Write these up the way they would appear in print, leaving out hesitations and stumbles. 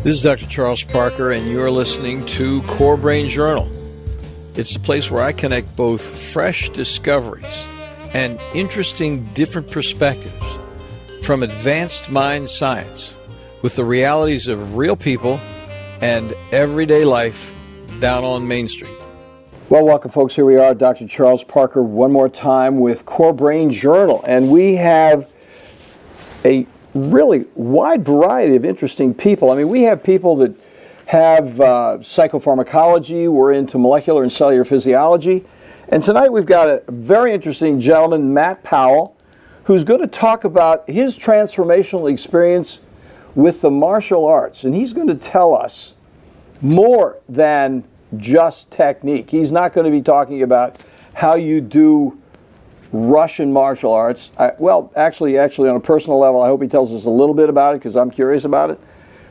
This is Dr. Charles Parker, and you're listening to Core Brain Journal. It's the place where I connect both fresh discoveries and interesting different perspectives from advanced mind science with the realities of real people and everyday life down on Main Street. Well, welcome, folks. Here we are, Dr. Charles Parker, one more time with Core Brain Journal, and we have a really wide variety of interesting people. I mean, we have people that have psychopharmacology, we're into molecular and cellular physiology, and tonight we've got a very interesting gentleman, Matt Powell, who's going to talk about his transformational experience with the martial arts, and he's going to tell us more than just technique. He's not going to be talking about how you do Russian martial arts. Actually, on a personal level, I hope he tells us a little bit about it because I'm curious about it,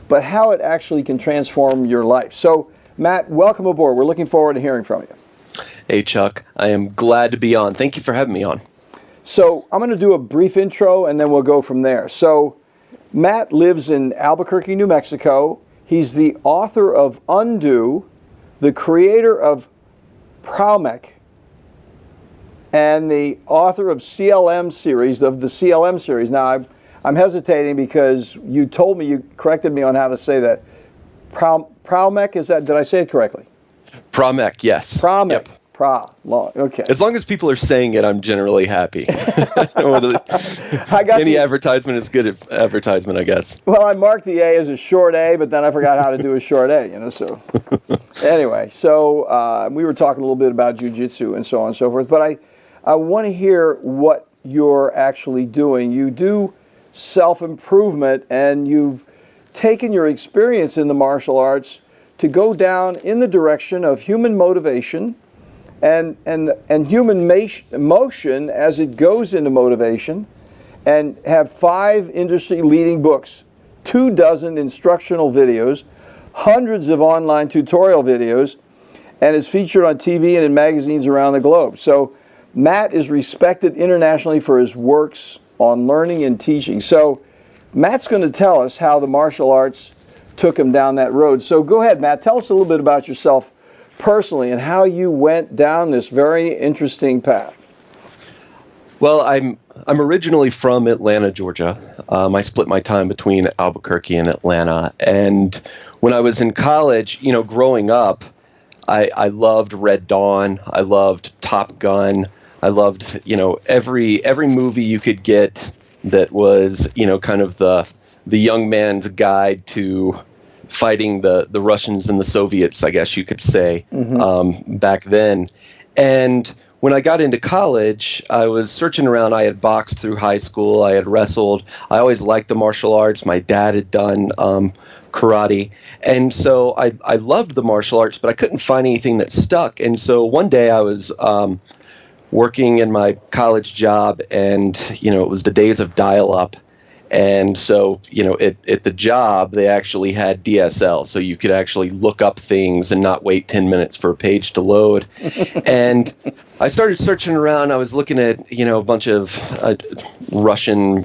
but how it actually can transform your life. So, Matt, welcome aboard. We're looking forward to hearing from you. Hey, Chuck. I am glad to be on. Thank you for having me on. So, I'm going to do a brief intro and then we'll go from there. So, Matt lives in Albuquerque, New Mexico. He's the author of Undo, the creator of Powell, and the author of CLM series, of the CLM series. Now, I'm hesitating because you told me, you corrected me on how to say that. Powell, is that, did I say it correctly? Powell, yes. Powell. Yep. Okay. As long as people are saying it, I'm generally happy. Any advertisement is good advertisement, I guess. Well, I marked the A as a short A, but then I forgot how to do a short A, so. Anyway, so we were talking a little bit about jiu-jitsu and so on and so forth, but I want to hear what you're actually doing. You do self-improvement, and you've taken your experience in the martial arts to go down in the direction of human motivation and human emotion as it goes into motivation, and have 5 industry-leading books, 24 instructional videos, hundreds of online tutorial videos, and is featured on TV and in magazines around the globe. So Matt is respected internationally for his works on learning and teaching. So Matt's going to tell us how the martial arts took him down that road. So go ahead, Matt. Tell us a little bit about yourself personally and how you went down this very interesting path. Well, I'm originally from Atlanta, Georgia. I split my time between Albuquerque and Atlanta. And when I was in college, growing up, I loved Red Dawn. I loved Top Gun. I loved, every movie you could get that was, kind of the young man's guide to fighting the Russians and the Soviets, I guess you could say, back then. And when I got into college, I was searching around. I had boxed through high school. I had wrestled. I always liked the martial arts. My dad had done karate. And so I loved the martial arts, but I couldn't find anything that stuck. And so one day I was working in my college job, and, it was the days of dial-up. And so, at the job, they actually had DSL, so you could actually look up things and not wait 10 minutes for a page to load. And I started searching around. I was looking at, a bunch of Russian,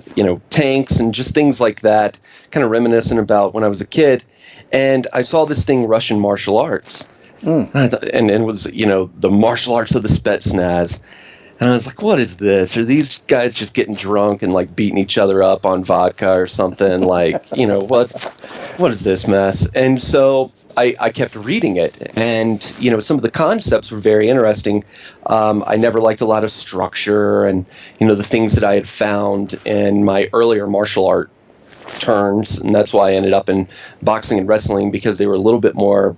tanks and just things like that, kind of reminiscent about when I was a kid. And I saw this thing, Russian martial arts. And it was, the martial arts of the Spetsnaz. And I was like, what is this? Are these guys just getting drunk and like beating each other up on vodka or something? Like, what is this mess? And so I kept reading it, and, some of the concepts were very interesting. I never liked a lot of structure and, the things that I had found in my earlier martial art terms, and that's why I ended up in boxing and wrestling, because they were a little bit more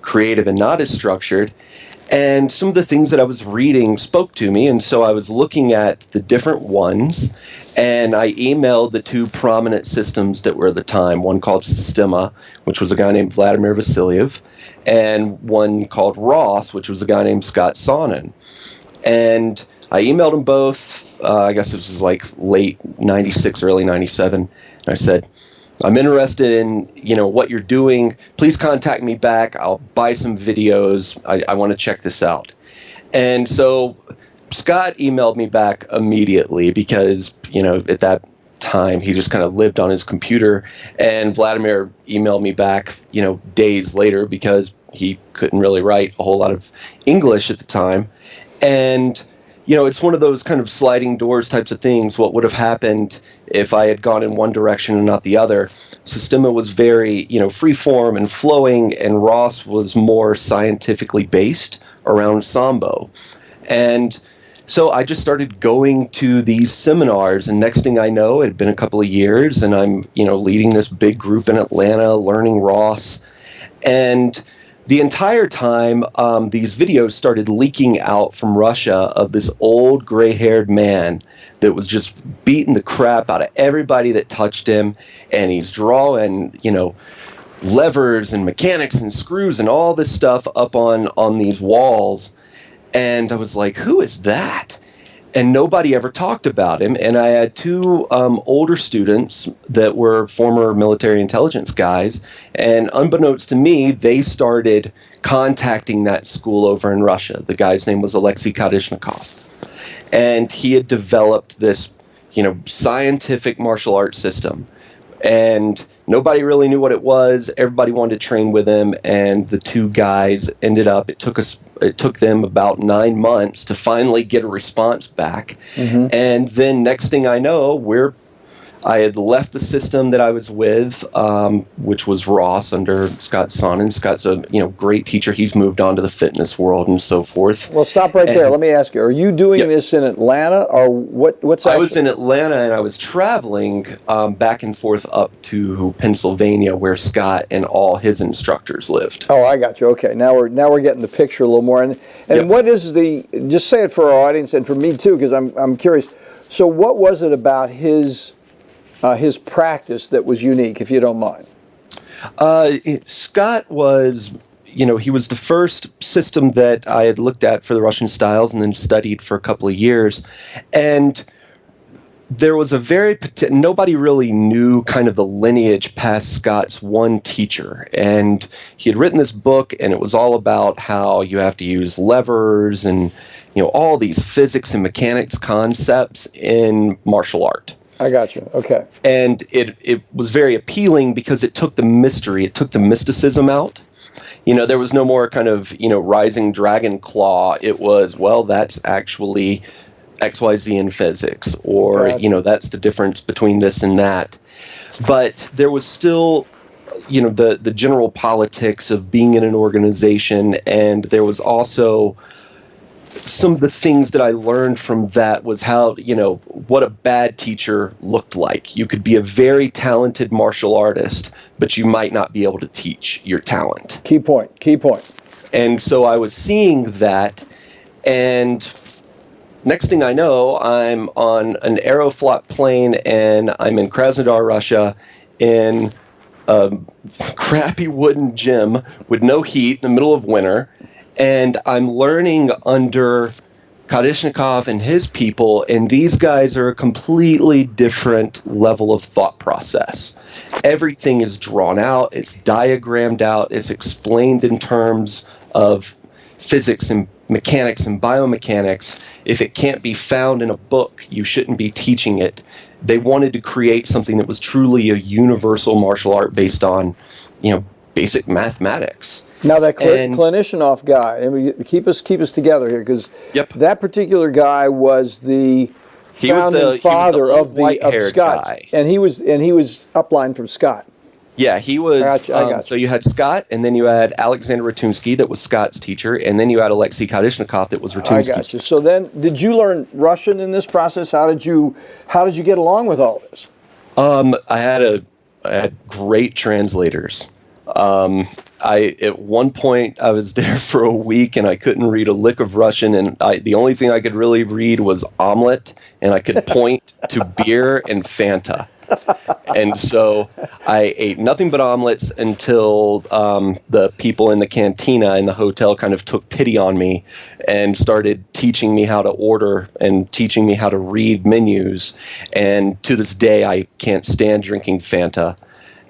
creative and not as structured. And some of the things that I was reading spoke to me, and so I was looking at the different ones, and I emailed the 2 prominent systems that were at the time, one called Sistema, which was a guy named Vladimir Vasilyev, and one called Ross, which was a guy named Scott Sonnen. And I emailed them both, I guess it was like late 96, early 97, and I said, I'm interested in, what you're doing. Please contact me back. I'll buy some videos. I want to check this out. And so Scott emailed me back immediately because, at that time. He just kind of lived on his computer. And Vladimir emailed me back, days later, because he couldn't really write a whole lot of English at the time. And, it's one of those kind of sliding doors types of things. What would have happened if I had gone in one direction and not the other? Systema was very, free form and flowing, and Ross was more scientifically based around Sambo. And so I just started going to these seminars, and next thing I know, it had been a couple of years, and I'm, leading this big group in Atlanta, learning Ross. And the entire time, these videos started leaking out from Russia of this old gray-haired man that was just beating the crap out of everybody that touched him, and he's drawing, levers and mechanics and screws and all this stuff up on these walls. And I was like, who is that? And nobody ever talked about him. And I had two older students that were former military intelligence guys. And unbeknownst to me, they started contacting that school over in Russia. The guy's name was Alexei Kadishnikov. And he had developed this, scientific martial arts system. And nobody really knew what it was. Everybody wanted to train with him, and the two guys ended up. It took them about 9 months to finally get a response back. Mm-hmm. And then next thing I know, I had left the system that I was with, which was Ross under Scott Sonnen. Scott's a great teacher. He's moved on to the fitness world and so forth. Well, stop right there. Let me ask you: are you doing this in Atlanta, or what's? I was in Atlanta, and I was traveling back and forth up to Pennsylvania, where Scott and all his instructors lived. Oh, I got you. Okay, now we're getting the picture a little more. And what is just say it for our audience and for me too, because I'm curious. So, what was it about his practice that was unique, if you don't mind? Scott was, he was the first system that I had looked at for the Russian styles and then studied for a couple of years. And there was nobody really knew kind of the lineage past Scott's one teacher. And he had written this book, and it was all about how you have to use levers and, all these physics and mechanics concepts in martial art. I got you. Okay. And it was very appealing because it took the mystery, it took the mysticism out. There was no more kind of, rising dragon claw. It was, well, that's actually XYZ in physics, or, that's the difference between this and that. But there was still, the general politics of being in an organization, and there was also some of the things that I learned from that was how, what a bad teacher looked like. You could be a very talented martial artist, but you might not be able to teach your talent. Key point. And so I was seeing that, and next thing I know, I'm on an Aeroflot plane, and I'm in Krasnodar, Russia, in a crappy wooden gym with no heat in the middle of winter. And I'm learning under Kadishnikov and his people, and these guys are a completely different level of thought process. Everything is drawn out, it's diagrammed out, it's explained in terms of physics and mechanics and biomechanics. If it can't be found in a book, you shouldn't be teaching it. They wanted to create something that was truly a universal martial art based on, basic mathematics. Now that Klinishinov guy, keep us together here, because that particular guy was the founding father of Scott, guy. and he was upline from Scott. Yeah, he was. I got you. So you had Scott, and then you had Alexander Ratunsky, that was Scott's teacher, and then you had Alexei Kadishnikov, that was Ratunsky's I got you. So then, did you learn Russian in this process? How did you get along with all this? I had great translators. At one point, I was there for a week, and I couldn't read a lick of Russian, and the only thing I could really read was omelet, and I could point to beer and Fanta. And so I ate nothing but omelets until the people in the cantina in the hotel kind of took pity on me and started teaching me how to order and teaching me how to read menus. And to this day, I can't stand drinking Fanta.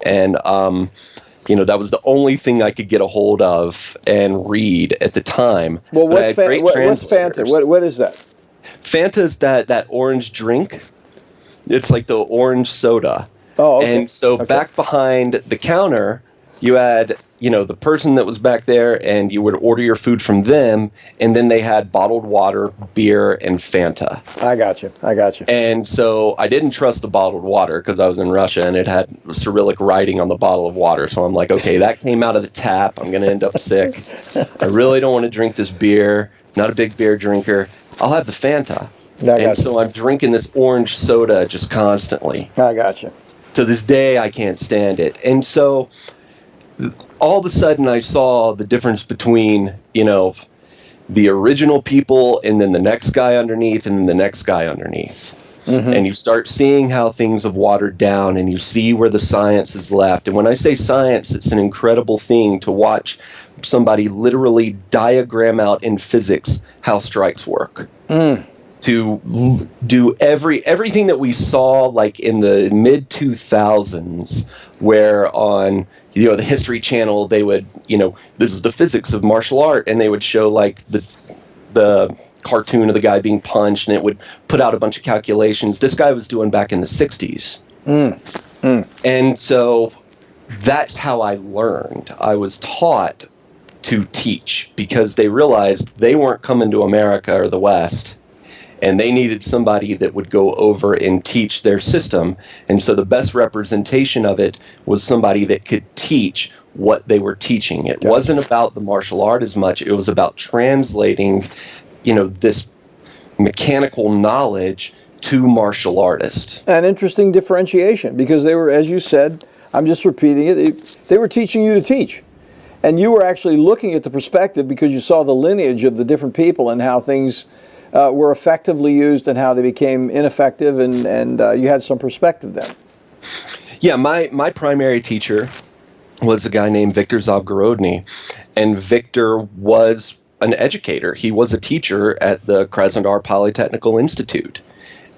And that was the only thing I could get a hold of and read at the time. Well, what's Fanta? What is that? Fanta is that orange drink It's like the orange soda. Oh, okay. And so back behind the counter, you had, the person that was back there, and you would order your food from them, and then they had bottled water, beer, and Fanta. I got you. And so I didn't trust the bottled water because I was in Russia, and it had Cyrillic writing on the bottle of water. So I'm like, okay, that came out of the tap. I'm going to end up sick. I really don't want to drink this beer. Not a big beer drinker. I'll have the Fanta. And so I'm drinking this orange soda just constantly. I got you. To this day, I can't stand it. And so all of a sudden I saw the difference between, the original people and then the next guy underneath and then the next guy underneath. Mm-hmm. And you start seeing how things have watered down, and you see where the science is left. And when I say science, it's an incredible thing to watch somebody literally diagram out in physics how strikes work. To do everything that we saw like in the mid 2000s, where on the History Channel they would this is the physics of martial art, and they would show like the cartoon of the guy being punched, and it would put out a bunch of calculations this guy was doing back in the 60s. And so that's how I learned. I was taught to teach because they realized they weren't coming to America or the West, and they needed somebody that would go over and teach their system. And so the best representation of it was somebody that could teach what they were teaching. It wasn't about the martial art as much. It was about translating, this mechanical knowledge to martial artists. An interesting differentiation, because they were, as you said, I'm just repeating it, they were teaching you to teach. And you were actually looking at the perspective because you saw the lineage of the different people and how things were effectively used and how they became ineffective, and you had some perspective then. Yeah, my primary teacher was a guy named Viktor Zavgorodny, and Viktor was an educator. He was a teacher at the Krasnodar Polytechnical Institute,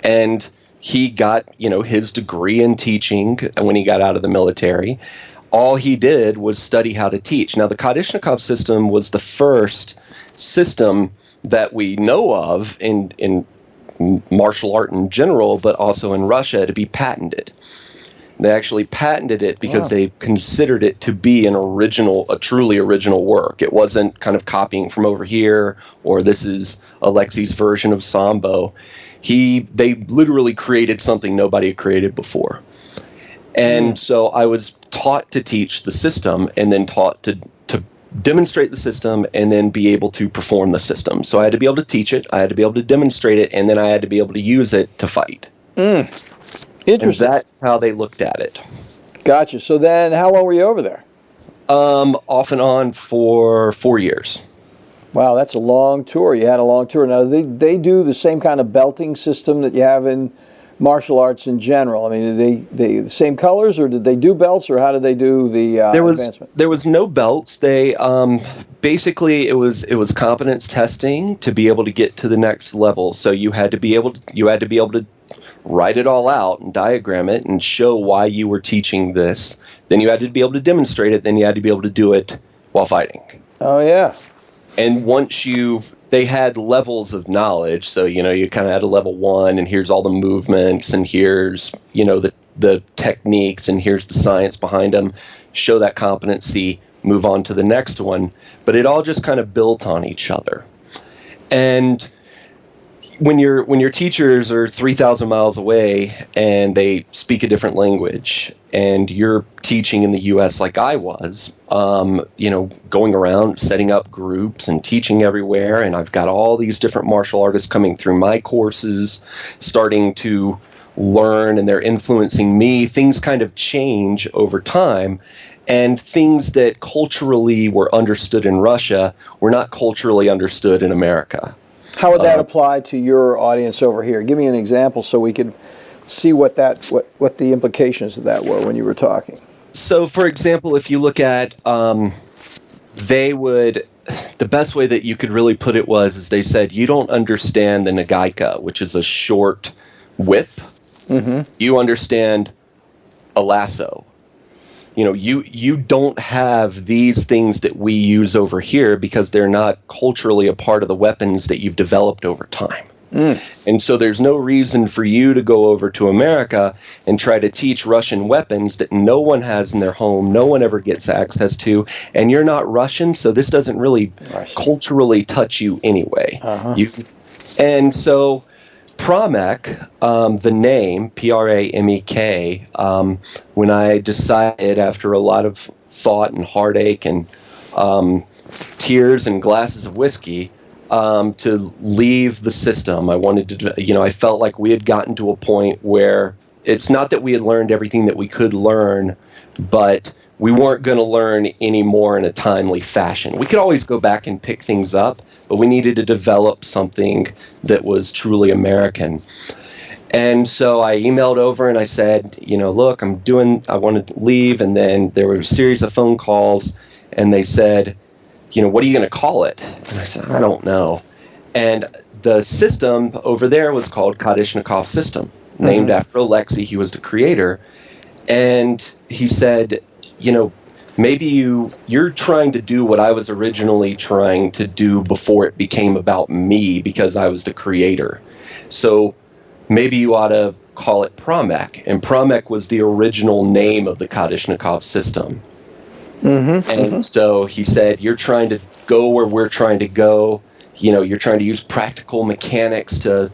and he got his degree in teaching when he got out of the military. All he did was study how to teach. Now, the Kalashnikov system was the first system that we know of in martial art in general, but also in Russia, to be patented. They actually patented it because they considered it to be a truly original work. It wasn't kind of copying from over here, or this is Alexei's version of Sambo. They literally created something nobody had created before. And so I was taught to teach the system, and then taught to demonstrate the system, and then be able to perform the system. So I had to be able to teach it, I had to be able to demonstrate it, and then I had to be able to use it to fight. Interesting. And that's how they looked at it. Gotcha. So then how long were you over there? Off and on for 4 years. Wow, that's a long tour. You had a long tour. Now, they do the same kind of belting system that you have in martial arts in general. I mean, did they the same colors, or did they do belts, or how did they do the advancement? There was no belts. They basically it was competence testing to be able to get to the next level. So you had to be able to write it all out and diagram it and show why you were teaching this. Then you had to be able to demonstrate it. Then you had to be able to do it while fighting. Oh yeah. And they had levels of knowledge. So, you kind of had a level 1, and here's all the movements, and here's, the techniques, and here's the science behind them. Show that competency, move on to the next one. But it all just kind of built on each other. And when your teachers are 3,000 miles away and they speak a different language, and you're teaching in the U.S. like I was, going around setting up groups and teaching everywhere, and I've got all these different martial artists coming through my courses, starting to learn, and they're influencing me. Things kind of change over time, and things that culturally were understood in Russia were not culturally understood in America. How would that apply to your audience over here? Give me an example so we could see what the implications of that were when you were talking. So, for example, if you look at, the best way that you could really put it is they said, you don't understand the nagaika, which is a short whip. Mm-hmm. You understand a lasso. You don't have these things that we use over here because they're not culturally a part of the weapons that you've developed over time. And so there's no reason for you to go over to America and try to teach Russian weapons that no one has in their home, no one ever gets access to, and you're not Russian, so this doesn't really culturally touch you anyway. And so Pramek, the name, Pramek, when I decided after a lot of thought and heartache and tears and glasses of whiskey, to leave the system. I wanted to, I felt like we had gotten to a point where it's not that we had learned everything that we could learn, but we weren't going to learn anymore in a timely fashion. We could always go back and pick things up, but we needed to develop something that was truly American. And so I emailed over and I said, look, I want to leave. And then there were a series of phone calls and they said, what are you going to call it? And I said, I don't know. And the system over there was called Kadishnikov system, named after Alexei. He was the creator. And he said, maybe you're trying to do what I was originally trying to do before it became about me because I was the creator. So maybe you ought to call it Pramek. And Pramek was the original name of the Kadishnikov system. And so he said, you're trying to go where we're trying to go. You're trying to use practical mechanics to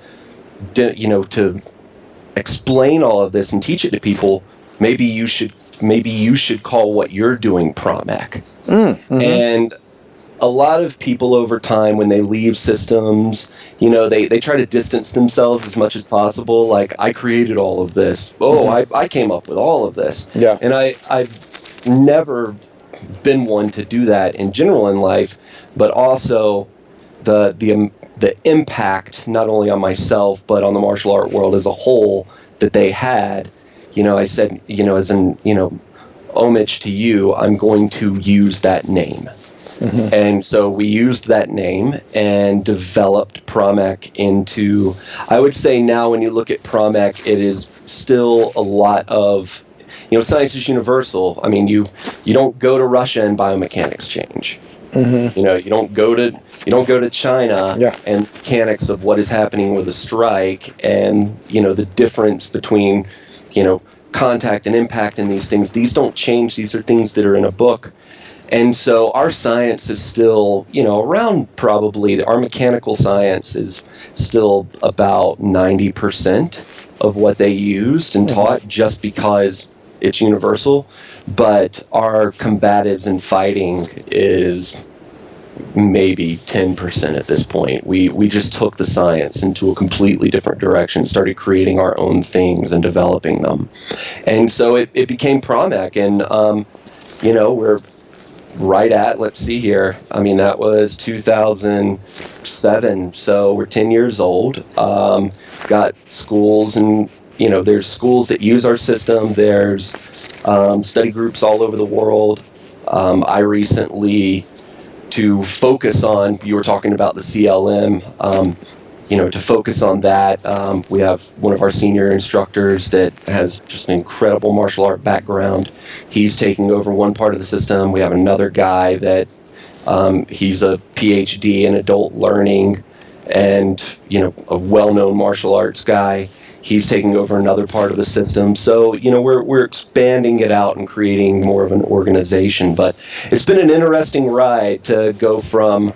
explain all of this and teach it to people. Maybe you should call what you're doing Pramek. And a lot of people over time, when they leave systems, they try to distance themselves as much as possible. Like, I created all of this. I came up with all of this. Yeah. And I've never been one to do that in general in life, but also the impact not only on myself but on the martial art world as a whole that they had. I said, as an homage to you, I'm going to use that name. And so we used that name and developed Pramek into, I would say now when you look at Pramek, it is still a lot of, science is universal. I mean, you don't go to Russia and biomechanics change. You don't go to China and mechanics of what is happening with a strike and, the difference between, contact and impact and these things. These don't change. These are things that are in a book. And so our science is still, around probably, our mechanical science is still about 90% of what they used and taught just because it's universal. But our combatives and fighting is maybe 10% at this point. We just took the science into a completely different direction, started creating our own things and developing them. And so it became Pramek. And, we're right at, let's see here, that was 2007, so we're 10 years old. Got schools and, there's schools that use our system. There's study groups all over the world. I recently, to focus on, you were talking about the CLM, to focus on that, we have one of our senior instructors that has just an incredible martial art background. He's taking over one part of the system. We have another guy that he's a PhD in adult learning and, a well-known martial arts guy. He's taking over another part of the system. So, we're expanding it out and creating more of an organization. But it's been an interesting ride to go from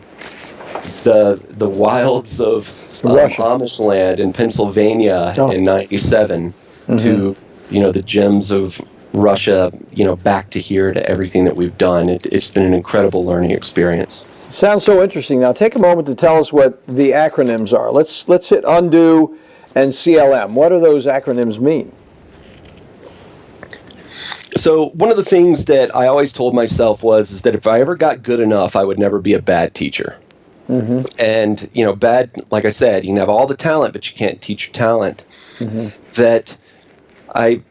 the wilds of Amish land in Pennsylvania in 97 to, the gems of Russia, back to here to everything that we've done. It's been an incredible learning experience. Sounds so interesting. Now take a moment to tell us what the acronyms are. Let's hit undo and CLM. What do those acronyms mean? So one of the things that I always told myself is that if I ever got good enough, I would never be a bad teacher. And, bad, like I said, you can have all the talent, but you can't teach your talent. That I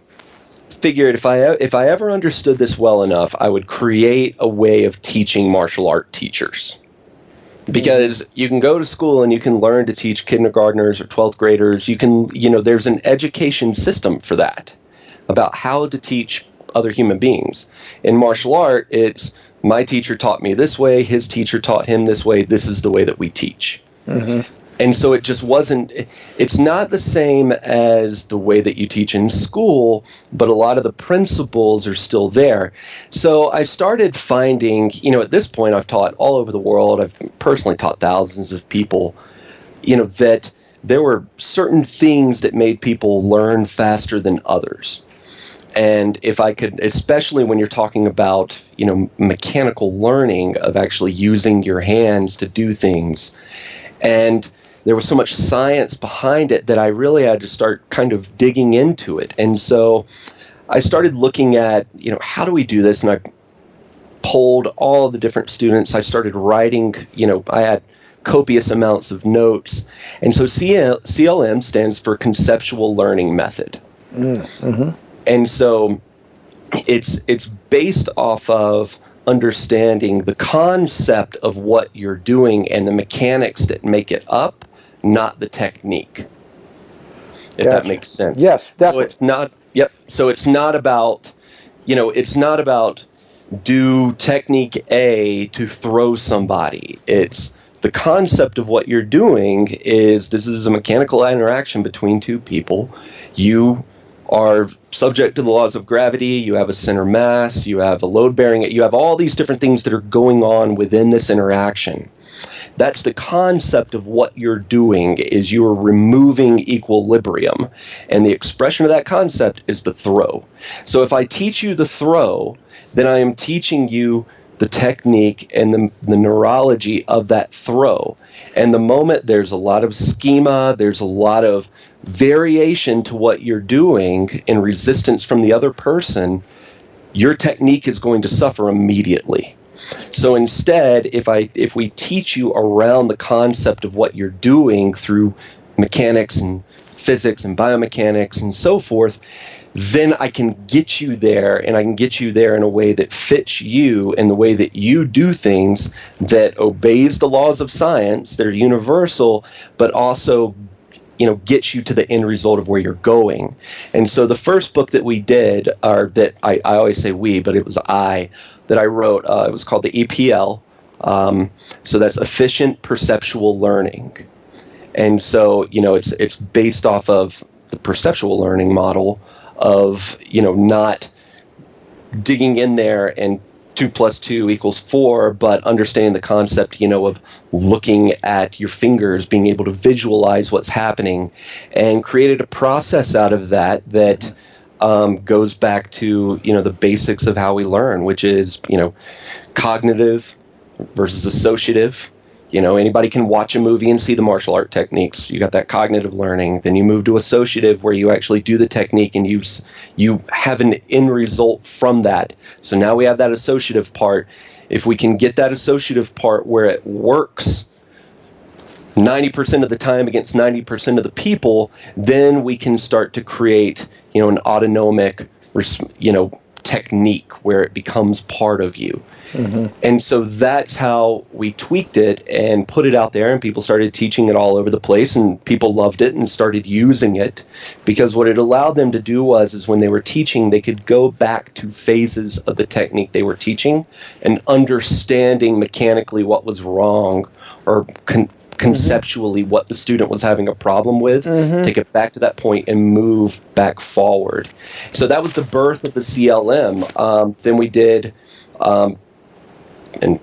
figured if I ever understood this well enough, I would create a way of teaching martial art teachers. Because you can go to school and you can learn to teach kindergartners or 12th graders. You can, there's an education system for that, about how to teach other human beings. In martial art, it's my teacher taught me this way, his teacher taught him this way, this is the way that we teach. And so it just wasn't, it's not the same as the way that you teach in school, but a lot of the principles are still there. So I started finding, at this point I've taught all over the world. I've personally taught thousands of people, that there were certain things that made people learn faster than others. And if I could, especially when you're talking about, mechanical learning of actually using your hands to do things. And there was so much science behind it that I really had to start kind of digging into it. And so I started looking at, how do we do this? And I polled all of the different students. I started writing, I had copious amounts of notes. And so CLM stands for Conceptual Learning Method. Mm-hmm. And so it's based off of understanding the concept of what you're doing and the mechanics that make it up, not the technique. If that makes sense. Yes, definitely. So it's not, so it's not about, it's not about do technique A to throw somebody. It's the concept of what you're doing is this is a mechanical interaction between two people. You are subject to the laws of gravity, you have a center mass, you have a load bearing, you have all these different things that are going on within this interaction. That's the concept of what you're doing, is you are removing equilibrium. And the expression of that concept is the throw. So if I teach you the throw, then I am teaching you the technique and the neurology of that throw. And the moment there's a lot of schema, there's a lot of variation to what you're doing in resistance from the other person, your technique is going to suffer immediately. So instead, if we teach you around the concept of what you're doing through mechanics and physics and biomechanics and so forth, then I can get you there, and I can get you there in a way that fits you and the way that you do things, that obeys the laws of science, that are universal, but also gets you to the end result of where you're going. And so the first book that we did, or that I always say we, but it was that I wrote, it was called the EPL. So that's Efficient Perceptual Learning. And so, it's based off of the perceptual learning model of, not digging in there and 2 + 2 = 4, but understanding the concept, of looking at your fingers, being able to visualize what's happening, and created a process out of that goes back to, the basics of how we learn, which is, cognitive versus associative. Anybody can watch a movie and see the martial art techniques. You got that cognitive learning. Then you move to associative, where you actually do the technique and you have an end result from that. So now we have that associative part. If we can get that associative part where it works 90% of the time against 90% of the people, then we can start to create, an autonomic, technique where it becomes part of you. Mm-hmm. And so that's how we tweaked it and put it out there, and people started teaching it all over the place, and people loved it and started using it, because what it allowed them to do is when they were teaching, they could go back to phases of the technique they were teaching and understanding mechanically what was wrong, or conceptually what the student was having a problem with, take it back to that point and move back forward. So that was the birth of the CLM. Then we did, and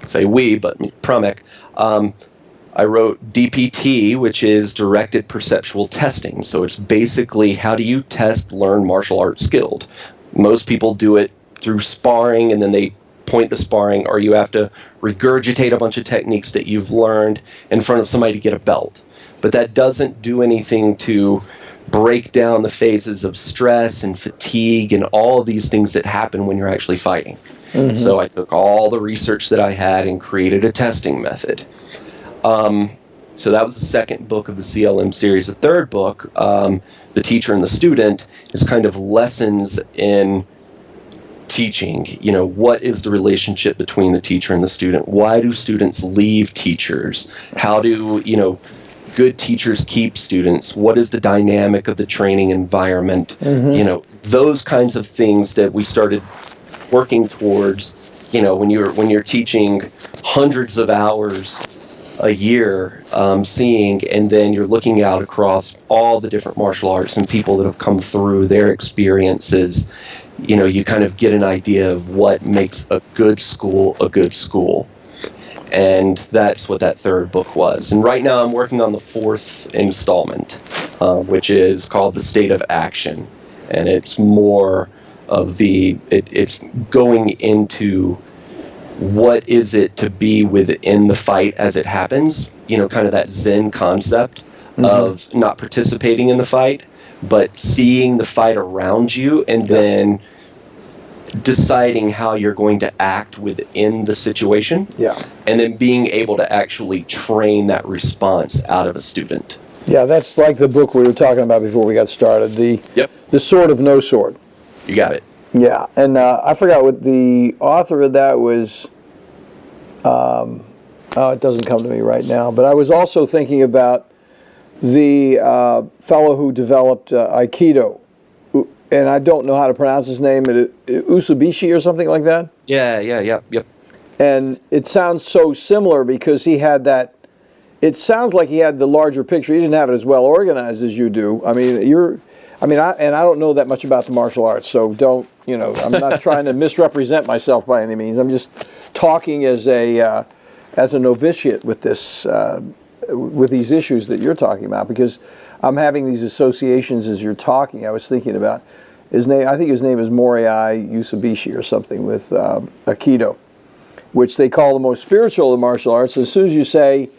say we, but Prumick, I wrote DPT, which is Directed Perceptual Testing. So it's basically, how do you test, learn martial arts skilled? Most people do it through sparring, and then they point the sparring, or you have to regurgitate a bunch of techniques that you've learned in front of somebody to get a belt. But that doesn't do anything to break down the phases of stress and fatigue and all of these things that happen when you're actually fighting. Mm-hmm. So I took all the research that I had and created a testing method. So that was the second book of the CLM series. The third book, The Teacher and the Student, is kind of lessons in teaching. What is the relationship between the teacher and the student? Why do students leave teachers? How do, good teachers keep students? What is the dynamic of the training environment? Mm-hmm. Those kinds of things that we started working towards, when you're teaching hundreds of hours a year seeing, and then you're looking out across all the different martial arts and people that have come through their experiences. You kind of get an idea of what makes a good school a good school. And that's what that third book was. And right now I'm working on the fourth installment, which is called The State of Action. And it's more of it's going into what is it to be within the fight as it happens, kind of that Zen concept of not participating in the fight, but seeing the fight around you and then deciding how you're going to act within the situation, and then being able to actually train that response out of a student. Yeah, that's like the book we were talking about before we got started, the Sword of No Sword. You got it. Yeah, and I forgot what the author of that was. It doesn't come to me right now, but I was also thinking about the fellow who developed Aikido, and I don't know how to pronounce his name, Usubishi or something like that? Yep. And it sounds so similar because he had that, it sounds like he had the larger picture. He didn't have it as well organized as you do. I don't know that much about the martial arts, so I'm not trying to misrepresent myself by any means. I'm just talking as a novitiate with this, with these issues that you're talking about, because I'm having these associations as you're talking. I was thinking about his name. I think his name is Moriai Usubishi or something with Aikido, which they call the most spiritual of the martial arts. As soon as you say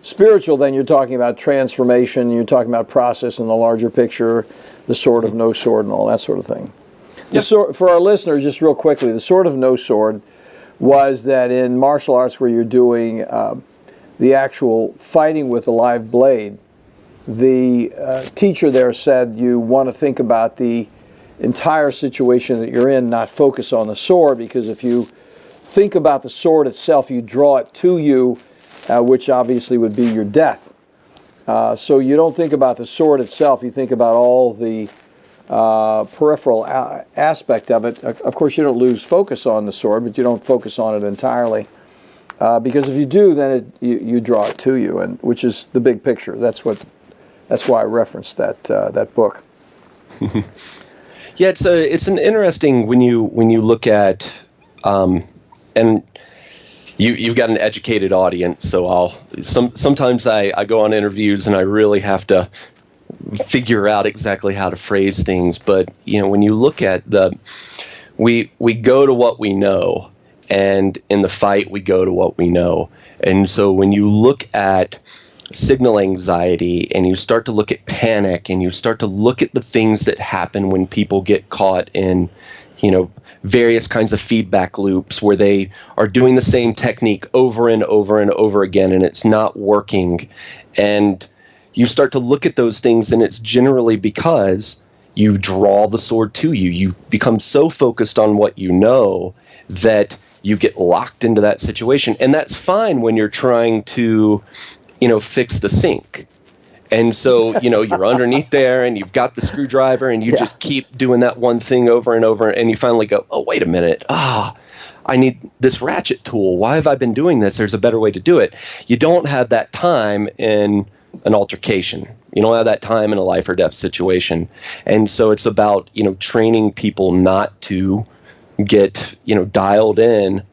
spiritual, then you're talking about transformation, you're talking about process in the larger picture, the sword of no sword and all that sort of thing. Yep. For our listeners, just real quickly, the sword of no sword was that in martial arts where you're doing the actual fighting with a live blade, the teacher there said you want to think about the entire situation that you're in, not focus on the sword, because if you think about the sword itself, you draw it to you, which obviously would be your death. So you don't think about the sword itself, you think about all the peripheral aspect of it. Of course, you don't lose focus on the sword, but you don't focus on it entirely. Because if you do, then you draw it to you, and which is the big picture. That's why I referenced that book. Yeah, it's an interesting when you look at and you've got an educated audience, so sometimes I go on interviews and I really have to figure out exactly how to phrase things. But when you look at we go to what we know, and in the fight we go to what we know. And so when you look at signal anxiety and you start to look at panic and you start to look at the things that happen when people get caught in various kinds of feedback loops where they are doing the same technique over and over and over again and it's not working, and you start to look at those things, and it's generally because you draw the sword to you. You become so focused on what you know that you get locked into that situation. And that's fine when you're trying to fix the sink. And so, you're underneath there and you've got the screwdriver and you just keep doing that one thing over and over, and you finally go, oh, wait a minute. I need this ratchet tool. Why have I been doing this? There's a better way to do it. You don't have that time in an altercation. You don't have that time in a life or death situation. And so it's about, training people not to get, dialed in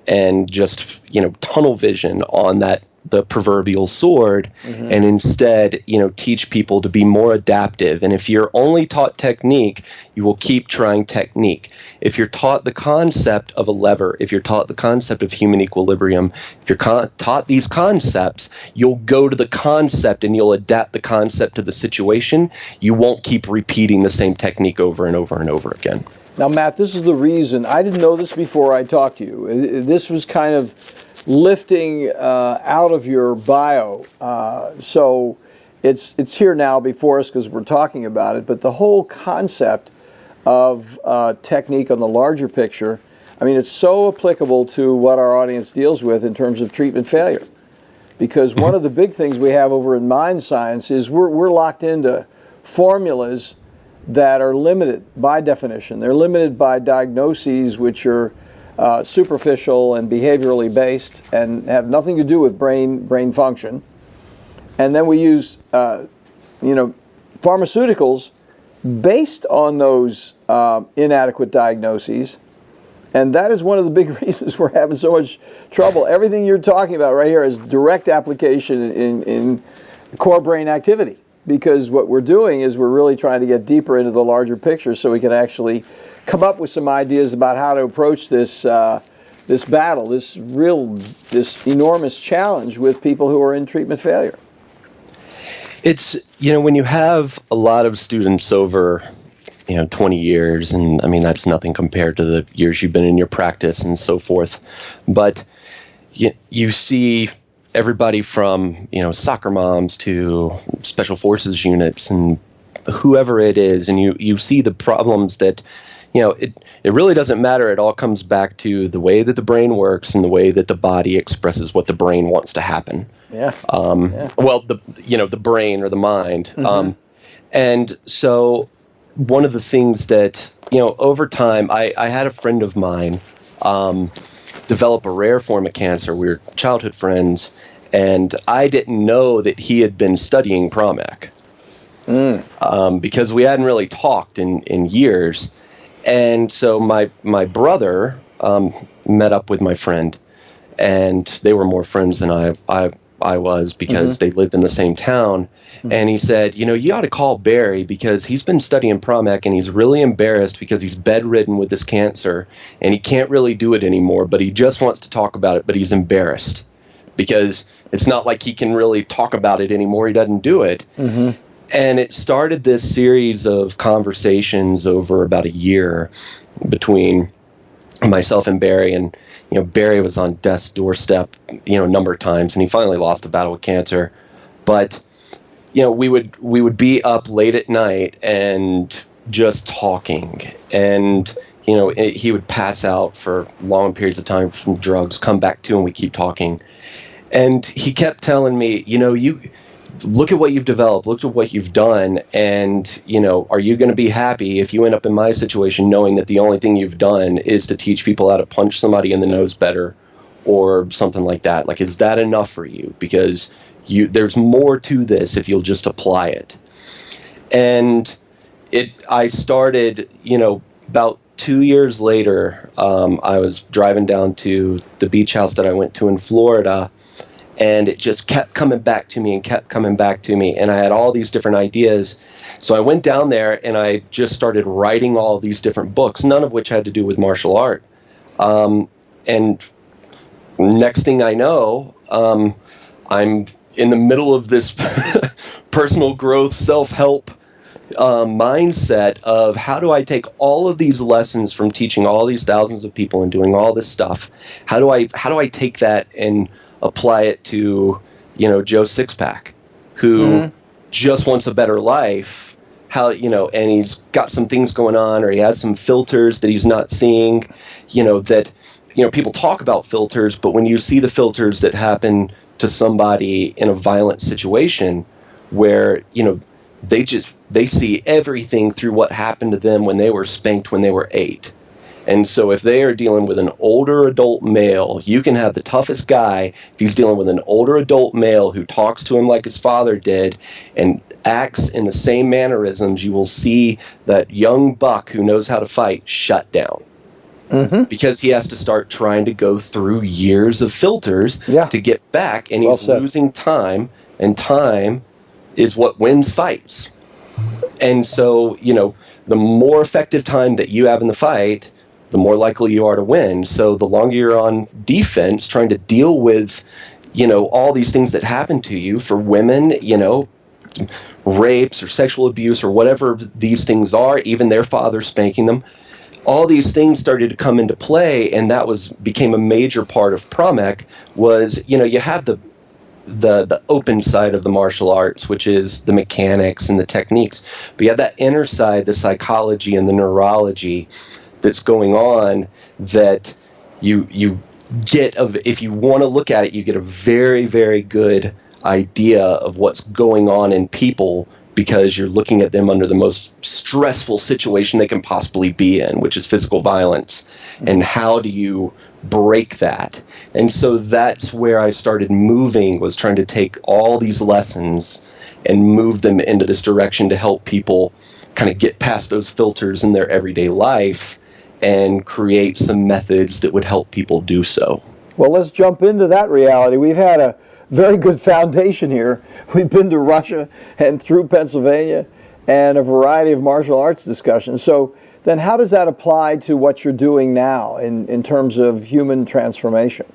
and just, tunnel vision on the proverbial sword, and instead, teach people to be more adaptive. And if you're only taught technique, you will keep trying technique. If you're taught the concept of a lever, if you're taught the concept of human equilibrium, if you're taught these concepts, you'll go to the concept and you'll adapt the concept to the situation. You won't keep repeating the same technique over and over and over again. Now, Matt, this is the reason. I didn't know this before I talked to you. This was kind of lifting out of your bio, so it's here now before us because we're talking about it. But the whole concept of technique on the larger picture, I mean, it's so applicable to what our audience deals with in terms of treatment failure. Because one of the big things we have over in mind science is we're locked into formulas that are limited by definition. They're limited by diagnoses which are superficial and behaviorally based and have nothing to do with brain function. And then we use pharmaceuticals based on those inadequate diagnoses. And that is one of the big reasons we're having so much trouble. Everything you're talking about right here is direct application in core brain activity, because what we're doing is we're really trying to get deeper into the larger picture so we can actually come up with some ideas about how to approach this this battle, this enormous challenge with people who are in treatment failure. It's, when you have a lot of students over 20 years, and I mean, that's nothing compared to the years you've been in your practice and so forth. But you see everybody from, soccer moms to special forces units and whoever it is. And you see the problems that, it really doesn't matter. It all comes back to the way that the brain works and the way that the body expresses what the brain wants to happen. Yeah. Well, the brain or the mind. Mm-hmm. And so one of the things that, over time, I had a friend of mine develop a rare form of cancer. We were childhood friends, and I didn't know that he had been studying PROMEC because we hadn't really talked in years. And so my brother met up with my friend, and they were more friends than I was because they lived in the same town. And he said, you ought to call Barry because he's been studying PROMEC and he's really embarrassed because he's bedridden with this cancer and he can't really do it anymore, but he just wants to talk about it, but he's embarrassed because it's not like he can really talk about it anymore. He doesn't do it. Mm-hmm. And it started this series of conversations over about a year between myself and Barry. And, Barry was on death's doorstep, a number of times, and he finally lost a battle with cancer. But, we would be up late at night and just talking. And, he would pass out for long periods of time from drugs, come back to, and we keep talking. And he kept telling me, you look at what you've developed, look at what you've done, and, are you going to be happy if you end up in my situation knowing that the only thing you've done is to teach people how to punch somebody in the nose better or something like that? Like, is that enough for you? Because there's more to this if you'll just apply it. And I started, about 2 years later, I was driving down to the beach house that I went to in Florida, and it just kept coming back to me and kept coming back to me. And I had all these different ideas. So I went down there and I just started writing all these different books, none of which had to do with martial art. And next thing I know, I'm in the middle of this personal growth, self-help mindset of how do I take all of these lessons from teaching all these thousands of people and doing all this stuff? How do I take that and apply it to, Joe Sixpack, who just wants a better life, and he's got some things going on, or he has some filters that he's not seeing, that, people talk about filters, but when you see the filters that happen to somebody in a violent situation where, they see everything through what happened to them when they were spanked when they were 8. And so if they are dealing with an older adult male, you can have the toughest guy. If he's dealing with an older adult male who talks to him like his father did and acts in the same mannerisms, you will see that young buck who knows how to fight shut down. Mm-hmm. Because he has to start trying to go through years of filters to get back, and he's losing time, and time is what wins fights. And so, the more effective time that you have in the fight, the more likely you are to win. So the longer you're on defense, trying to deal with, all these things that happen to you, for women, rapes or sexual abuse or whatever these things are, even their father spanking them, all these things started to come into play, and that became a major part of PROMEC. Was, you have the open side of the martial arts, which is the mechanics and the techniques, but you have that inner side, the psychology and the neurology that's going on, that you get if you want to look at it, you get a very, very good idea of what's going on in people because you're looking at them under the most stressful situation they can possibly be in, which is physical violence. And how do you break that? And so that's where I started moving, was trying to take all these lessons and move them into this direction to help people kind of get past those filters in their everyday life and create some methods that would help people do so. Well, let's jump into that reality. We've had a very good foundation here. We've been to Russia and through Pennsylvania and a variety of martial arts discussions. So then how does that apply to what you're doing now in terms of human transformation?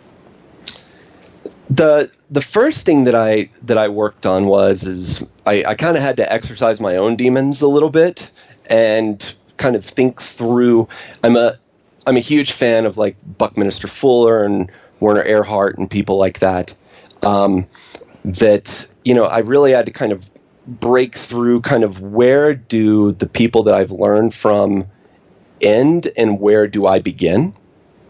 The first thing that I worked on was I kind of had to exercise my own demons a little bit and kind of think through. I'm a huge fan of like Buckminster Fuller and Werner Erhard and people like that. That, you know, I really had to kind of break through kind of where do the people that I've learned from end and where do I begin,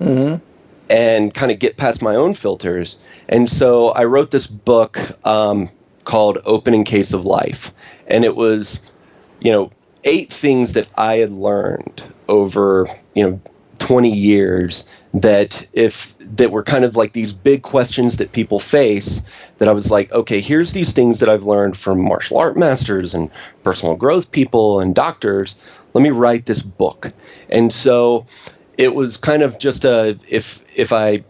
and kind of get past my own filters. And so I wrote this book called Opening Case of Life. And it was, 8 things that I had learned over, 20 years that were kind of like these big questions that people face, that I was like, okay, here's these things that I've learned from martial art masters and personal growth people and doctors. Let me write this book. And so it was kind of just if I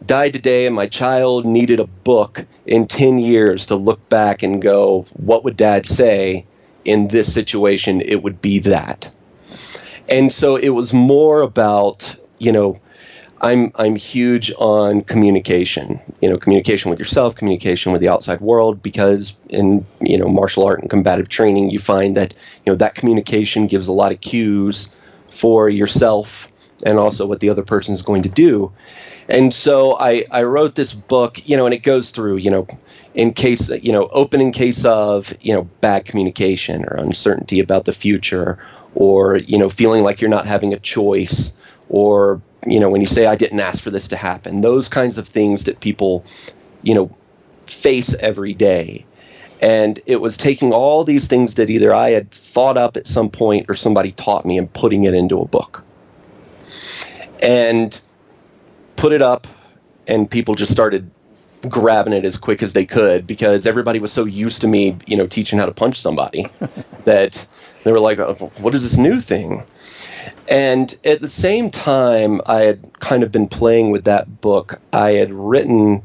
died today and my child needed a book in 10 years to look back and go, what would Dad say in this situation? It would be that. And so it was more about, I'm huge on communication, communication with yourself, communication with the outside world, because in, martial art and combative training, you find that, that communication gives a lot of cues for yourself and also what the other person is going to do. And so I wrote this book, and it goes through, in case, open in case of, bad communication or uncertainty about the future, or, feeling like you're not having a choice, or, when you say, I didn't ask for this to happen, those kinds of things that people, face every day. And it was taking all these things that either I had thought up at some point or somebody taught me and putting it into a book. And put it up, and people just started grabbing it as quick as they could, because everybody was so used to me, teaching how to punch somebody that they were like, oh, what is this new thing? And at the same time, I had kind of been playing with that book. I had written,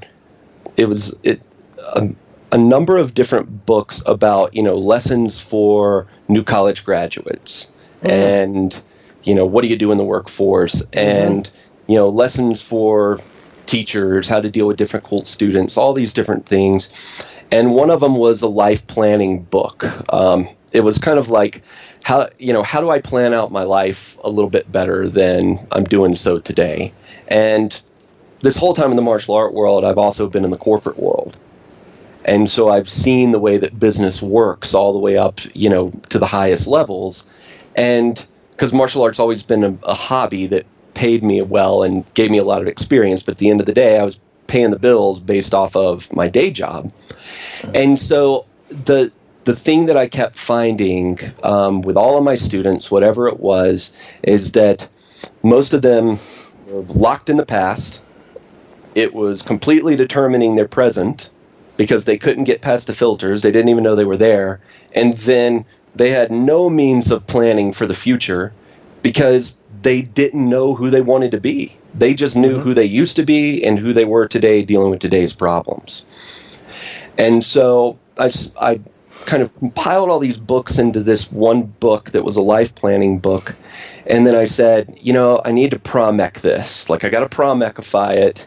a number of different books about, lessons for new college graduates, and, what do you do in the workforce, and, lessons for teachers, how to deal with difficult students, all these different things. And one of them was a life planning book. It was kind of like, how do I plan out my life a little bit better than I'm doing so today? And this whole time in the martial art world, I've also been in the corporate world. And so I've seen the way that business works all the way up, to the highest levels. And because martial art's always been a hobby that paid me well and gave me a lot of experience, but at the end of the day, I was paying the bills based off of my day job. And so the thing that I kept finding with all of my students, whatever it was, is that most of them were locked in the past. It was completely determining their present, because they couldn't get past the filters. They didn't even know they were there. And then they had no means of planning for the future, because they didn't know who they wanted to be. They just knew who they used to be and who they were today, dealing with today's problems. And so I kind of compiled all these books into this one book that was a life planning book. And then I said, I need to promech this. Like, I got to promechify it.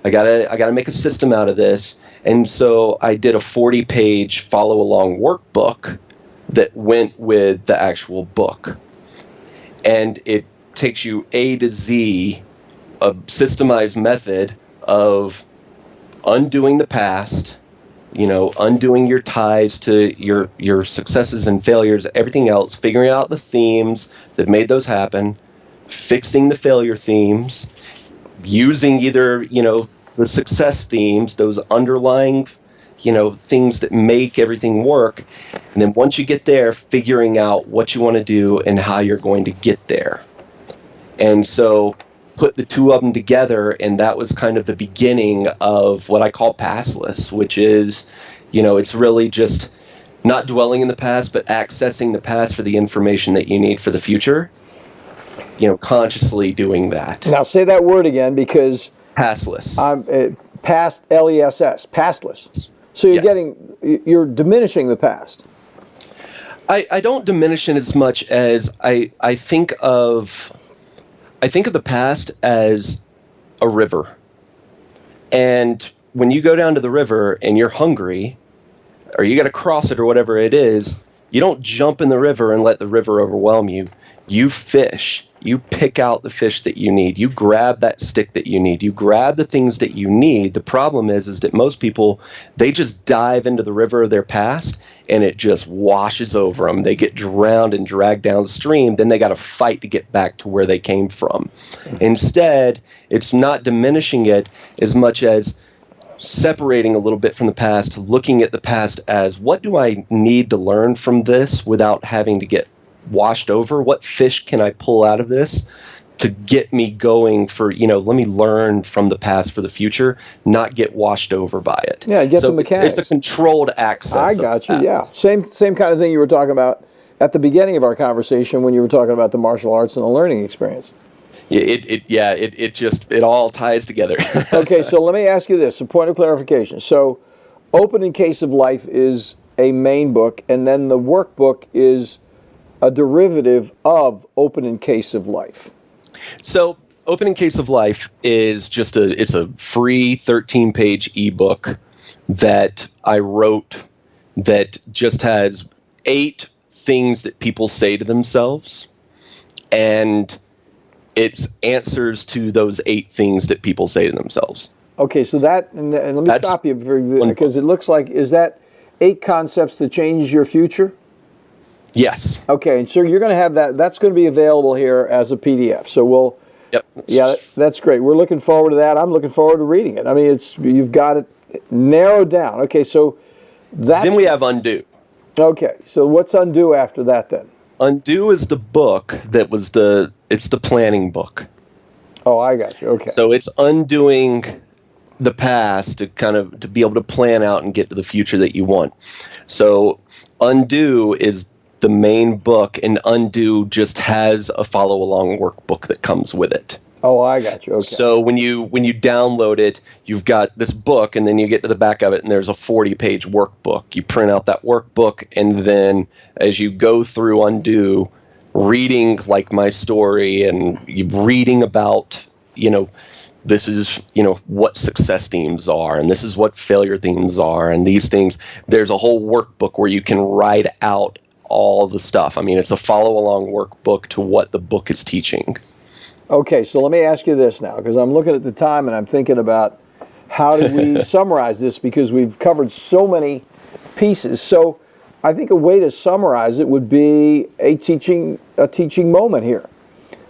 I got to make a system out of this. And so I did a 40-page follow-along workbook that went with the actual book. And it takes you A to Z, a systemized method of undoing the past, undoing your ties to your successes and failures, everything else, figuring out the themes that made those happen, fixing the failure themes, using either, the success themes, those underlying, things that make everything work. And then once you get there, figuring out what you want to do and how you're going to get there. And so put the two of them together, and that was kind of the beginning of what I call passless, which is, it's really just not dwelling in the past, but accessing the past for the information that you need for the future. Consciously doing that. Now say that word again, because passless. Past, L-E-S-S, passless. So you're diminishing the past. I don't diminish it as much as I think of the past as a river. And when you go down to the river and you're hungry, or you got to cross it or whatever it is, you don't jump in the river and let the river overwhelm you. You fish. You pick out the fish that you need. You grab that stick that you need. You grab the things that you need. The problem is that most people, they just dive into the river of their past and it just washes over them. They get drowned and dragged downstream. Then they got to fight to get back to where they came from. Instead, it's not diminishing it as much as separating a little bit from the past, looking at the past as, what do I need to learn from this without having to get washed over? What fish can I pull out of this to get me going for, let me learn from the past for the future, not get washed over by it. Yeah, get the mechanics. It's a controlled access. I got you, yeah. Same kind of thing you were talking about at the beginning of our conversation when you were talking about the martial arts and the learning experience. It all ties together. Okay, so let me ask you this, a point of clarification. So Opening Case of Life is a main book, and then the workbook is a derivative of Opening Case of Life. So Opening Case of Life is it's a free 13-page ebook that I wrote that just has 8 things that people say to themselves, and it's answers to those 8 things that people say to themselves. Okay, so and let me stop you because it looks like, is that 8 concepts to change your future? Yes. Okay, and so you're going to have that's going to be available here as a PDF. So that's great. We're looking forward to that. I'm looking forward to reading it. I mean, you've got it narrowed down. Okay, so then we have Undo. Okay, so what's Undo after that then? Undo is the book it's the planning book. Oh, I got you. Okay. So it's undoing the past to be able to plan out and get to the future that you want. So Undo is the main book, and Undo just has a follow-along workbook that comes with it. Oh, I got you. Okay. So when you download it, you've got this book, and then you get to the back of it, and there's a 40-page workbook. You print out that workbook, and then as you go through Undo, reading like my story, and you reading about, this is, what success themes are, and this is what failure themes are, and these things. There's a whole workbook where you can write out all the stuff. I mean, it's a follow-along workbook to what the book is teaching. Okay, so let me ask you this now, because I'm looking at the time and I'm thinking about how do we summarize this, because we've covered so many pieces. So I think a way to summarize it would be a teaching moment here.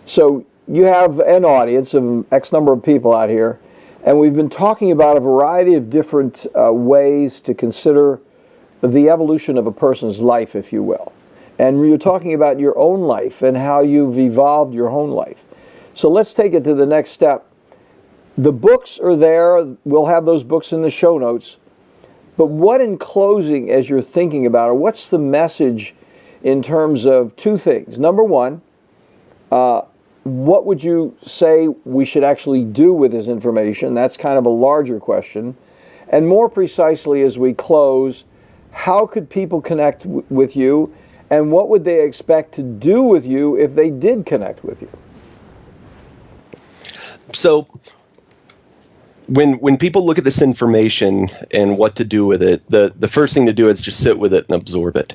So you have an audience of X number of people out here, and we've been talking about a variety of different ways to consider the evolution of a person's life, if you will. And you're talking about your own life and how you've evolved your own life. So let's take it to the next step. The books are there. We'll have those books in the show notes. But what, in closing, as you're thinking about it, what's the message in terms of 2 things? Number one, what would you say we should actually do with this information? That's kind of a larger question. And more precisely, as we close, how could people connect with you, and what would they expect to do with you if they did connect with you? So when people look at this information and what to do with it, the first thing to do is just sit with it and absorb it.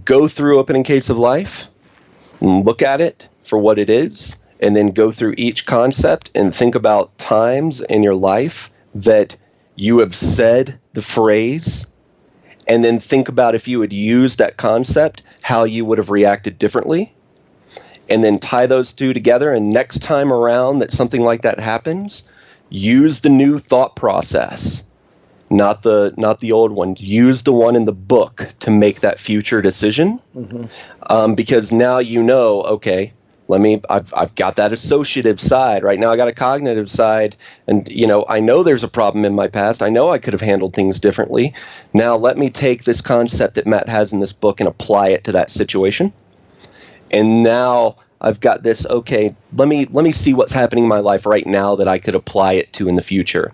Go through Opening Case of Life, look at it for what it is, and then go through each concept and think about times in your life that you have said the phrase, and then think about if you had used that concept, how you would have reacted differently. And then tie those 2 together, and next time around that something like that happens, use the new thought process not the old one. Use the one in the book to make that future decision, because now you know, okay, I've got that associative side. Right now I got a cognitive side, and I know there's a problem in my past. I know I could have handled things differently. Now let me take this concept that Matt has in this book and apply it to that situation. And now I've got this, okay, let me see what's happening in my life right now that I could apply it to in the future.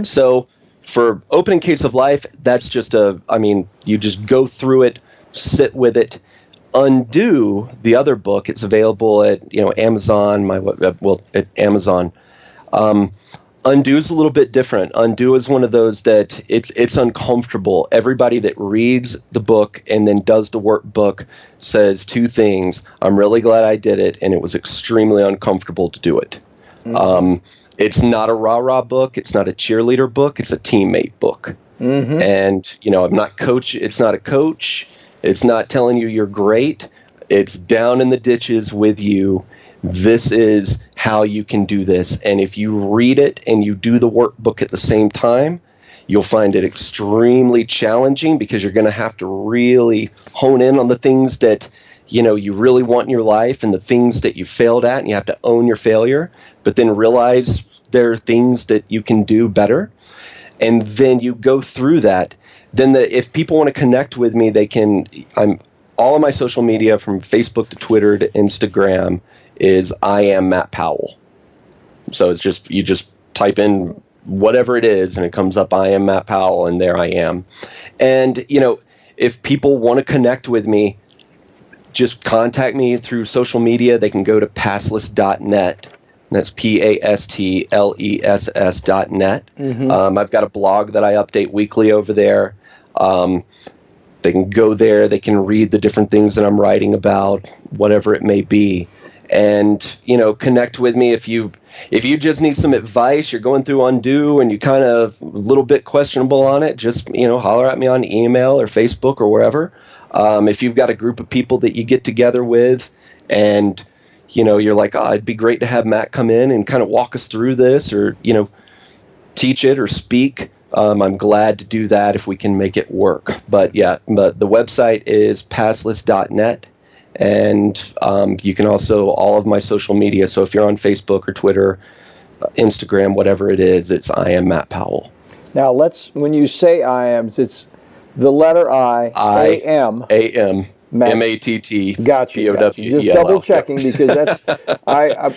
So for Opening Case of Life, that's just you just go through it, sit with it. Undo, the other book, it's available at Amazon, at Amazon. Undo is a little bit different. Undo is one of those that it's uncomfortable. Everybody that reads the book and then does the workbook says two things. I'm really glad I did it, and it was extremely uncomfortable to do it. It's not a rah-rah book. It's not a cheerleader book. It's a teammate book. And, I'm not coach. It's not a coach. It's not telling you you're great. It's down in the ditches with you. This is how you can do this. And if you read it and you do the workbook at the same time, you'll find it extremely challenging, because you're going to have to really hone in on the things that you really want in your life and the things that you failed at, and you have to own your failure, but then realize there are things that you can do better. And then you go through that. Then if people want to connect with me, they can. I'm all of my social media, from Facebook to Twitter to Instagram, is I am Matt Powell. So it's just, you just type in whatever it is and it comes up, I am Matt Powell, and there I am. And if people want to connect with me, just contact me through social media. They can go to passless.net. That's PASTLESS.net. I've got a blog that I update weekly over there. They can go there. They can read the different things that I'm writing about, whatever it may be, and connect with me if you just need some advice. You're going through Undo and you kind of a little bit questionable on it. Just holler at me on email or Facebook or wherever. If you've got a group of people that you get together with, and you're like, oh, it'd be great to have Matt come in and kind of walk us through this, or teach it or speak. I'm glad to do that if we can make it work. But the website is passless.net, and you can also, all of my social media. So if you're on Facebook or Twitter, Instagram, whatever it is, it's I am Matt Powell. Now when you say I am, it's the letter I am. A-M. M-A-T-T. Got you. Just double checking, because that's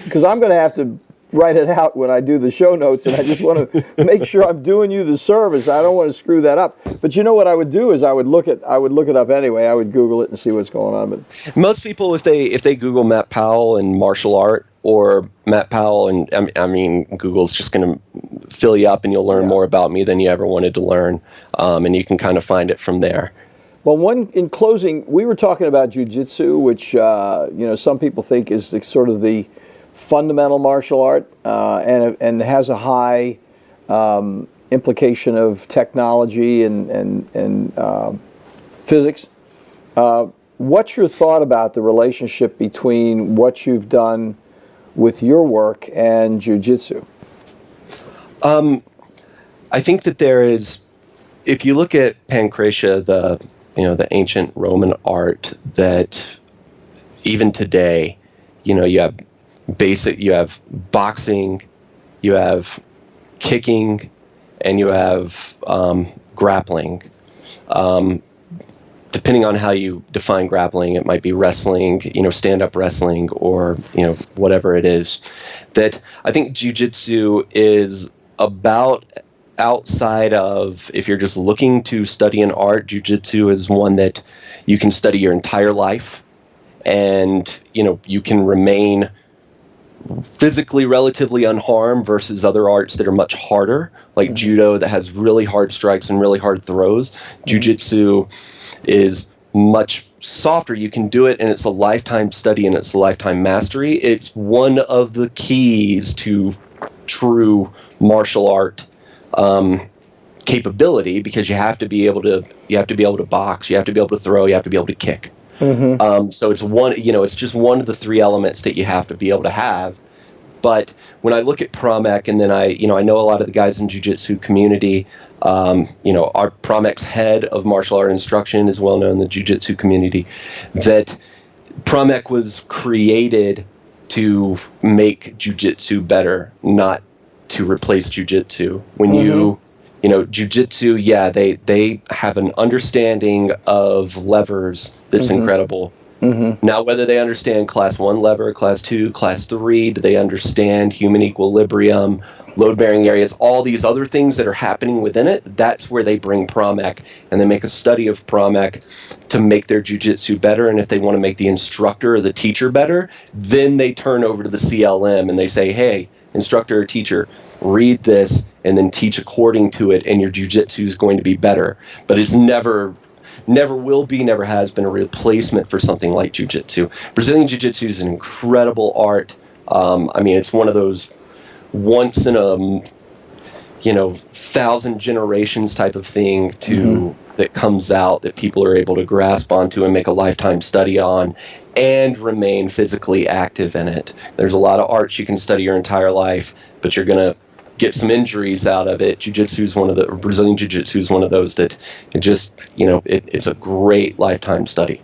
because I'm going to have to write it out when I do the show notes, and I just want to make sure I'm doing you the service. I don't want to screw that up. But what I would do is I would look it up anyway. I would Google it and see what's going on. But most people, if they Google Matt Powell and martial art, or Matt Powell, and Google's just going to fill you up, and you'll learn more about me than you ever wanted to learn, and you can kind of find it from there. Well, in closing, we were talking about jiu-jitsu, which some people think is sort of the fundamental martial art, and has a high implication of technology and physics. What's your thought about the relationship between what you've done with your work and jiu-jitsu? I think that there is, if you look at Pancratia, the ancient Roman art, that even today, you have boxing, you have kicking, and you have grappling. Depending on how you define grappling, it might be wrestling, stand-up wrestling, or whatever it is. That I think jiu-jitsu is about, outside of, if you're just looking to study an art, jiu-jitsu is one that you can study your entire life, and you can remain physically relatively unharmed, versus other arts that are much harder, like judo, that has really hard strikes and really hard throws. Jiu-jitsu is much softer. You can do it, and it's a lifetime study, and it's a lifetime mastery. It's one of the keys to true martial art capability, because you have to be able to box, you have to be able to throw, you have to be able to kick. So it's one, it's just one of the three elements that you have to be able to have. But when I look at Promec, and then I know a lot of the guys in jiu-jitsu community. Our Promec's head of martial art instruction is well known in the jiu-jitsu community. That Promec was created to make jiu-jitsu better, not to replace jiu-jitsu. When jiu-jitsu, they have an understanding of levers that's incredible. Now, whether they understand class 1 lever, class 2, class 3, do they understand human equilibrium, load-bearing areas, all these other things that are happening within it, that's where they bring Promec, and they make a study of Promec to make their jiu-jitsu better. And if they want to make the instructor or the teacher better, then they turn over to the CLM and they say, hey, instructor or teacher, read this and then teach according to it, and your jiu-jitsu is going to be better. But it's never will be, never has been a replacement for something like jiu-jitsu. Brazilian jiu-jitsu is an incredible art. It's one of those once in a 1,000 generations type of thing that comes out that people are able to grasp onto and make a lifetime study on and remain physically active in it. There's a lot of arts you can study your entire life, but you're going to get some injuries out of it. Brazilian jiu-jitsu is one of those that it's a great lifetime study.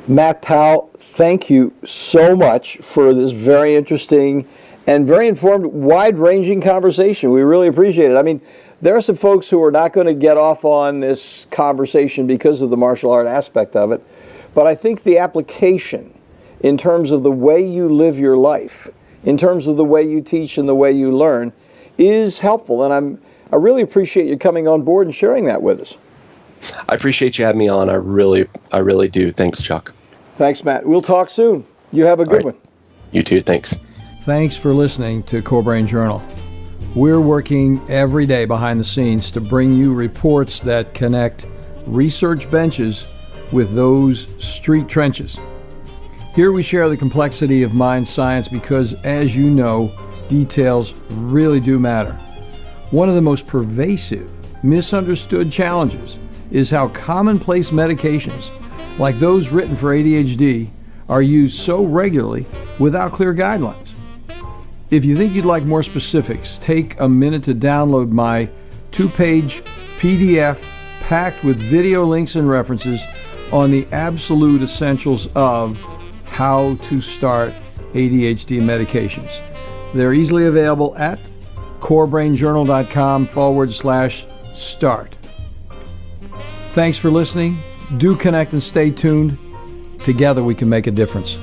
Matt Powell, thank you so much for this very interesting and very informed, wide-ranging conversation. We really appreciate it. There are some folks who are not going to get off on this conversation because of the martial art aspect of it, but I think the application in terms of the way you live your life, in terms of the way you teach and the way you learn, is helpful. And I really appreciate you coming on board and sharing that with us. I appreciate you having me on. I really do. Thanks, Chuck. Thanks, Matt. We'll talk soon. You have a good one. You too. Thanks. Thanks for listening to Core Brain Journal. We're working every day behind the scenes to bring you reports that connect research benches with those street trenches. Here we share the complexity of mind science because, as you know, details really do matter. One of the most pervasive, misunderstood challenges is how commonplace medications, like those written for ADHD, are used so regularly without clear guidelines. If you think you'd like more specifics, take a minute to download my 2-page PDF packed with video links and references on the absolute essentials of how to start ADHD medications. They're easily available at corebrainjournal.com/start. Thanks for listening. Do connect and stay tuned. Together we can make a difference.